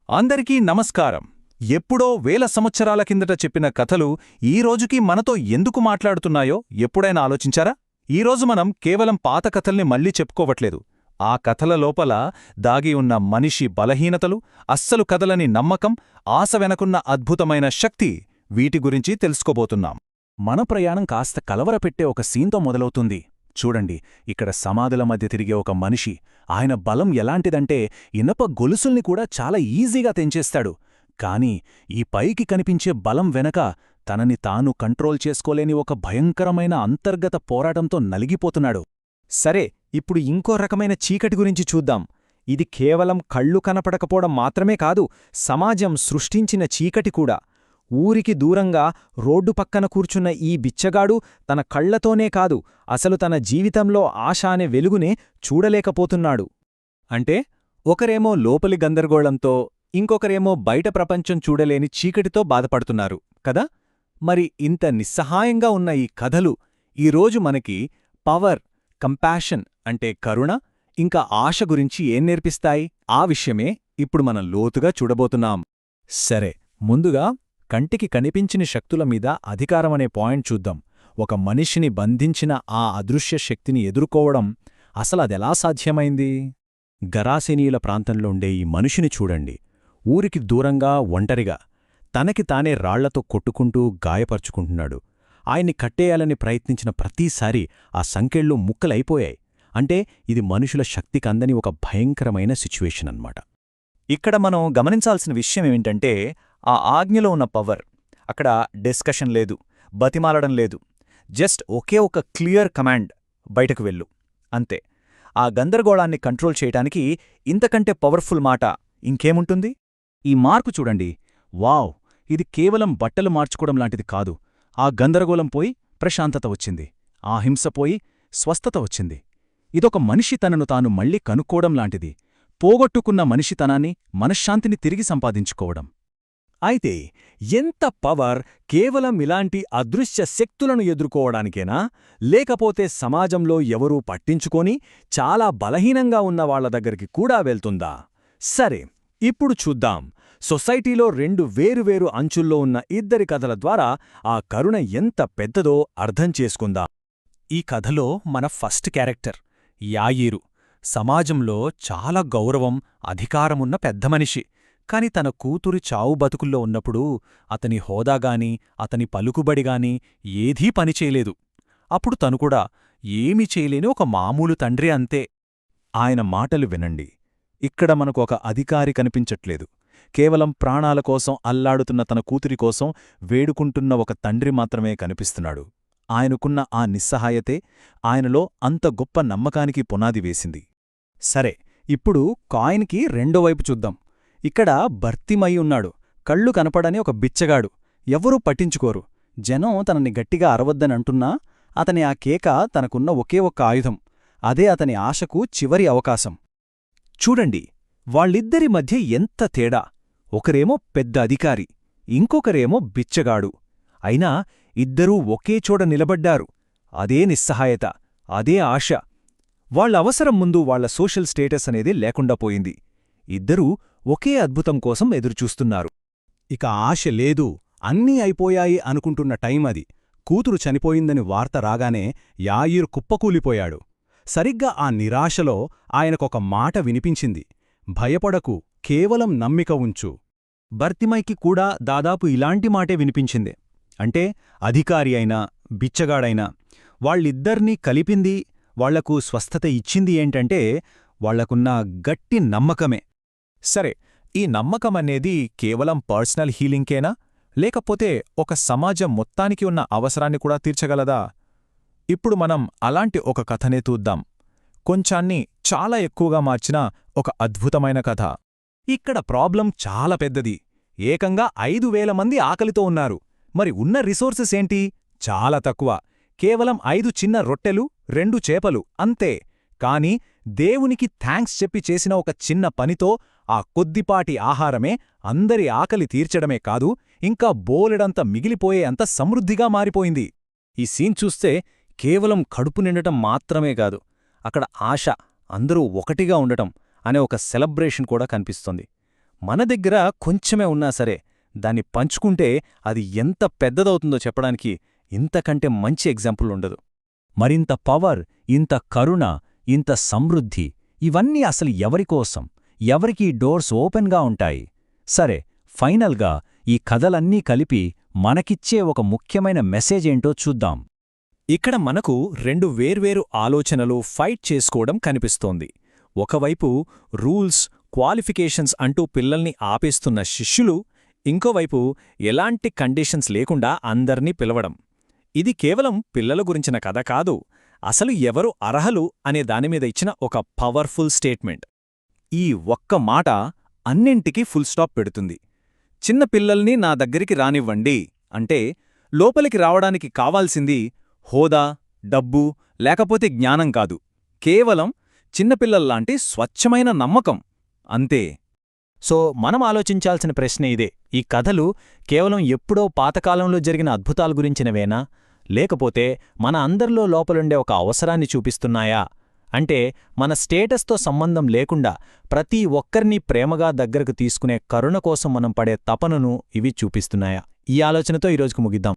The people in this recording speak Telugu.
అందరికీ నమస్కారం. ఎప్పుడో వేల సంవత్సరాల కిందట చెప్పిన కథలు ఈ రోజుకి మనతో ఎందుకు మాట్లాడుతున్నాయో ఎప్పుడైనా ఆలోచించారా? ఈరోజు మనం కేవలం పాత కథల్ని మళ్లీ చెప్పుకోవట్లేదు. ఆ కథల లోపల దాగి ఉన్న మనిషి బలహీనతలు, అస్సలు కదలని నమ్మకం, ఆశ వెనకున్న అద్భుతమైన శక్తి, వీటి గురించి తెలుసుకోబోతున్నాం. మన ప్రయాణం కాస్త కలవరపెట్టే ఒక సీన్తో మొదలవుతుంది. చూడండి, ఇక్కడ సమాధుల మధ్య తిరిగే ఒక మనిషి. ఆయన బలం ఎలాంటిదంటే ఇనప గొలుసుల్ని కూడా చాలా ఈజీగా తెంచేస్తాడు. కాని ఈ పైకి కనిపించే బలం వెనక తనని తాను కంట్రోల్ చేసుకోలేని ఒక భయంకరమైన అంతర్గత పోరాటంతో నలిగిపోతున్నాడు. సరే, ఇప్పుడు ఇంకో రకమైన చీకటి గురించి చూద్దాం. ఇది కేవలం కళ్ళు కనపడకపోవడం మాత్రమే కాదు, సమాజం సృష్టించిన చీకటి కూడా. ఊరికి దూరంగా రోడ్డు పక్కన కూర్చున్న ఈ బిచ్చగాడు తన కళ్లతోనే కాదు, అసలు తన జీవితంలో ఆశ అనే వెలుగునే చూడలేకపోతున్నాడు. అంటే ఒకరేమో లోపలి గందరగోళంతో, ఇంకొకరేమో బయట ప్రపంచం చూడలేని చీకటితో బాధపడుతున్నారు కదా. మరి ఇంత నిస్సహాయంగా ఉన్న ఈ కథలు ఈరోజు మనకి పవర్, కంపాషన్ అంటే కరుణ, ఇంకా ఆశ గురించి ఏం నేర్పిస్తాయి? ఆ విషయమే ఇప్పుడు మనం లోతుగా చూడబోతున్నాం. సరే, ముందుగా కంటికి కనిపించిన శక్తుల మీద అధికారమనే పాయింట్ చూద్దాం. ఒక మనిషిని బంధించిన ఆ అదృశ్య శక్తిని ఎదుర్కోవడం అసలదెలా సాధ్యమైంది? గరాసేనీయుల ప్రాంతంలో ఉండే ఈ మనిషిని చూడండి. ఊరికి దూరంగా ఒంటరిగా తనకి తానే రాళ్లతో కొట్టుకుంటూ గాయపరుచుకుంటున్నాడు. ఆయన్ని కట్టేయాలని ప్రయత్నించిన ప్రతిసారీ ఆ సంకెళ్ళు ముక్కలైపోయాయి. అంటే ఇది మనుషుల శక్తికందని ఒక భయంకరమైన సిచ్యువేషన్ అన్నమాట. ఇక్కడ మనం గమనించాల్సిన విషయమేమిటంటే, ఆ ఆజ్ఞలో ఉన్న పవర్. అక్కడ డిస్కషన్ లేదు, బతిమాలడం లేదు. జస్ట్ ఒకే ఒక క్లియర్ కమాండ్, బయటకు వెళ్ళు, అంతే. ఆ గందరగోళాన్ని కంట్రోల్ చేయటానికి ఇంతకంటే పవర్ఫుల్ మాట ఇంకేముంటుంది? ఈ మార్కు చూడండి. వావ్! ఇది కేవలం బట్టలు మార్చుకోవడం లాంటిది కాదు. ఆ గందరగోళం పోయి ప్రశాంతత వచ్చింది. ఆ హింస పోయి స్వస్థత వచ్చింది. ఇదొక మనిషి తనను తాను మళ్లీ కనుక్కోవడం లాంటిది. పోగొట్టుకున్న మనిషితనాన్ని, మనశ్శాంతిని తిరిగి సంపాదించుకోవడం. అయితే ఎంత పవర్ కేవలం ఇలాంటి అదృశ్య శక్తులను ఎదుర్కోవడానికేనా? లేకపోతే సమాజంలో ఎవరూ పట్టించుకొని చాలా బలహీనంగా ఉన్న వాళ్ల దగ్గరికి కూడా వెళ్తుందా? సరే, ఇప్పుడు చూద్దాం. సొసైటీలో రెండు వేరువేరు అంచుల్లో ఉన్న ఇద్దరి కథల ద్వారా ఆ కరుణ ఎంత పెద్దదో అర్థం చేసుకుందాం. ఈ కథలో మన ఫస్ట్ క్యారెక్టర్ యాయీరు. సమాజంలో చాలా గౌరవం, అధికారమున్న పెద్దమనిషి. కాని తన కూతురి చావు బతుకుల్లో ఉన్నప్పుడు అతని హోదాగాని, అతని పలుకుబడిగాని ఏదీ పనిచేయలేదు. అప్పుడు తనుకూడా ఏమీ చేయలేని ఒక మామూలు తండ్రి అంతే. ఆయన మాటలు వినండి. ఇక్కడ మనకు ఒక అధికారి కనిపించట్లేదు. కేవలం ప్రాణాల కోసం అల్లాడుతున్న తన కూతురి కోసం వేడుకుంటున్న ఒక తండ్రి మాత్రమే కనిపిస్తున్నాడు. ఆయనకున్న ఆ నిస్సహాయతే ఆయనలో అంత గొప్ప నమ్మకానికి పునాది వేసింది. సరే, ఇప్పుడు కాయిన్కి రెండో వైపు చూద్దాం. ఇక్కడ భర్తిమయి ఉన్నాడు. కళ్ళు కనపడని ఒక బిచ్చగాడు. ఎవ్వరూ పట్టించుకోరు. జనం తనని గట్టిగా అరవద్దనంటున్నా అతని ఆ కేక తనకున్న ఒకే ఒక్క ఆయుధం. అదే అతని ఆశకు చివరి అవకాశం. చూడండి, వాళ్ళిద్దరి మధ్య ఎంత తేడా! ఒకరేమో పెద్ద అధికారి, ఇంకొకరేమో బిచ్చగాడు. అయినా ఇద్దరూ ఒకే చోట నిలబడ్డారు. అదే నిస్సహాయత, అదే ఆశ. వాళ్ల అవసరం ముందు వాళ్ల సోషల్ స్టేటస్ అనేది లేకుండా పోయింది. ఇద్దరూ ఒకే అద్భుతం కోసం ఎదురుచూస్తున్నారు. ఇక ఆశ లేదు, అన్నీ అయిపోయాయి అనుకుంటున్న టైం అది. కూతురు చనిపోయిందని వార్త రాగానే యాయీరు కుప్పకూలిపోయాడు. సరిగ్గా ఆ నిరాశలో ఆయనకొక మాట వినిపించింది. భయపడకు, కేవలం నమ్మిక ఉంచు. భర్తిమైకి కూడా దాదాపు ఇలాంటి మాటే వినిపించింది. అంటే అధికారి అయినా, బిచ్చగాడైనా వాళ్ళిద్దర్నీ కలిపింది, వాళ్లకు స్వస్థత ఇచ్చింది ఏంటంటే వాళ్లకున్న గట్టి నమ్మకమే. సరే, ఈ నమ్మకమనేది కేవలం పర్సనల్ హీలింగ్కేనా? లేకపోతే ఒక సమాజం మొత్తానికి ఉన్న అవసరాన్ని కూడా తీర్చగలదా? ఇప్పుడు మనం అలాంటి ఒక కథనే చూద్దాం. కొంచాన్ని చాలా ఎక్కువగా మార్చిన ఒక అద్భుతమైన కథ. ఇక్కడ ప్రాబ్లం చాలా పెద్దది. ఏకంగా 5,000 మంది ఆకలితో ఉన్నారు. మరి ఉన్న రిసోర్సెస్ ఏంటి? చాలా తక్కువ. కేవలం 5 చిన్న రొట్టెలు, 2 చేపలు, అంతే. కాని దేవునికి థాంక్స్ చెప్పి చేసిన ఒక చిన్న పనితో ఆ కొద్దిపాటి ఆహారమే అందరి ఆకలి తీర్చడమే కాదు, ఇంకా బోలెడంత మిగిలిపోయే అంత సమృద్ధిగా మారిపోయింది. ఈ సీన్ చూస్తే కేవలం కడుపు నిండటం మాత్రమే కాదు, అక్కడ ఆశ, అందరూ ఒకటిగా ఉండటం అనే ఒక సెలబ్రేషన్ కూడా కనిపిస్తుంది. మన దగ్గర కొంచెమే ఉన్నా సరే దాన్ని పంచుకుంటే అది ఎంత పెద్దదవుతుందో చెప్పడానికి ఇంతకంటే మంచి ఎగ్జాంపుల్ ఉండదు. మరింత పవర్, ఇంత కరుణ, ఇంత సమృద్ధి ఇవన్నీ అసలు ఎవరికోసం? ఎవరికి డోర్స్ ఓపెన్గా ఉంటాయి? సరే, ఫైనల్గా ఈ కథలన్నీ కలిపి మనకిచ్చే ఒక ముఖ్యమైన మెసేజ్ ఏంటో చూద్దాం. ఇక్కడ మనకు రెండు వేర్వేరు ఆలోచనలు ఫైట్ చేసుకోవడం కనిపిస్తోంది. ఒకవైపు రూల్స్, క్వాలిఫికేషన్స్ అంటూ పిల్లల్ని ఆపేస్తున్న శిష్యులు, ఇంకోవైపు ఎలాంటి కండిషన్స్ లేకుండా అందర్నీ పిలవడం. ఇది కేవలం పిల్లల గురించిన కథ కాదు, అసలు ఎవరు అర్హలు అనే దానిమీద ఇచ్చిన ఒక పవర్ఫుల్ స్టేట్మెంట్. ఈ ఒక్క మాట అన్నింటికీ ఫుల్ స్టాప్ పెడుతుంది. చిన్న పిల్లల్ని నా దగ్గరికి రానివ్వండి అంటే లోపలికి రావడానికి కావాల్సింది హోదా, డబ్బు లేకపోతే జ్ఞానం కాదు, కేవలం చిన్నపిల్లల్లాంటి స్వచ్ఛమైన నమ్మకం అంతే. సో మనం ఆలోచించాల్సిన ప్రశ్న ఇదే: ఈ కథలు కేవలం ఎప్పుడో పాతకాలంలో జరిగిన అద్భుతాల గురించినవేనా, లేకపోతే మన అందరిలో లోపలుండే ఒక అవసరాన్ని చూపిస్తున్నాయా? అంటే మన స్టేటస్తో సంబంధం లేకుండా ప్రతి ఒక్కరినీ ప్రేమగా దగ్గరకు తీసుకునే కరుణ కోసం మనం పడే తపనను ఇవి చూపిస్తున్నాయా? ఈ ఆలోచనతో ఈరోజుకు ముగిద్దాం.